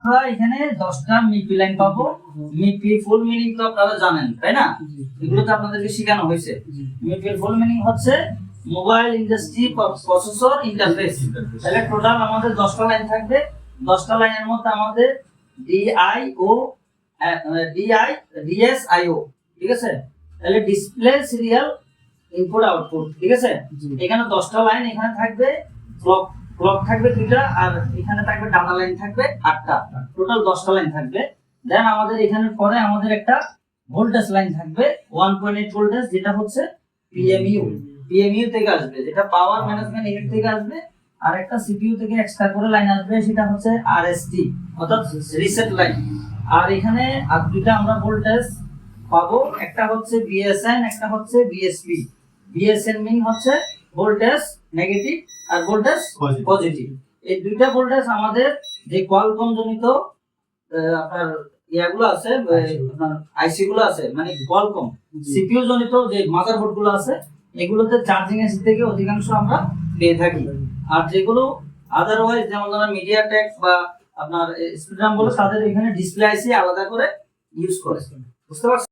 আমরা এখানে 10টা মিপি লাইন পাবো। মিপি ফুল মিনিং তো আপনারা জানেন, তাই না? এগুলো তো আপনাদেরকে শেখানো হয়েছে। মিপি ফুল মিনিং হচ্ছে মোবাইল ইন্ডাস্ট্রি প্রসেসর ইন্টারফেস। তাহলে টোটাল আমাদের 10টা লাইন থাকবে। 10টা লাইনের মধ্যে আমাদের ডিআইও ডিএসআইও, ঠিক আছে? তাহলে ডিসপ্লে সিরিয়াল ইনপুট আউটপুট, ঠিক আছে? এখানে 10টা লাইন এখানে থাকবে। ক্লক থাকবে 2টা, আর এখানে থাকবে ডাটা লাইন থাকবে 8টা। টোটাল 10টা লাইন থাকবে। দেন আমাদের এখানে পরে আমাদের একটা ভোল্টেজ লাইন থাকবে 1.8 ভোল্টেজ, যেটা হচ্ছে পিএমইউ থেকে আসবে, যেটা পাওয়ার ম্যানেজমেন্ট ইউনিট থেকে আসবে। আর একটা সিপিইউ থেকে এক্সট্রা করে লাইন আসবে, সেটা হচ্ছে আরএসটি, অর্থাৎ রিসেট লাইন। আর এখানে আর দুটো আমরা ভোল্টেজ পাবো, একটা হচ্ছে বিএসএন, একটা হচ্ছে বিএসপি। বিএসএন মিন হচ্ছে ভোল্টেজ নেগেটিভ আর ভোল্টেজ পজিটিভ। এই দুইটা ভোল্টেজ আমাদের যে কোয়ালকম জনিত আপনার ইয়াগুলো আছে, আপনার আইসি গুলো আছে, মানে কোয়ালকম সিপিইউ জনিত যে মাদারবোর্ড গুলো আছে, এগুলোতে চার্জিং এসি থেকে অধিকাংশ আমরা পেয়ে থাকি। আর যেগুলো আদারওয়াইজ, যেমন ধরেন মিডিয়াটেক বা আপনার স্পেকট্রাম বলে, তাদের এখানে ডিসপ্লে আইসি আলাদা করে ইউজ করে। বুঝতে পারছেন?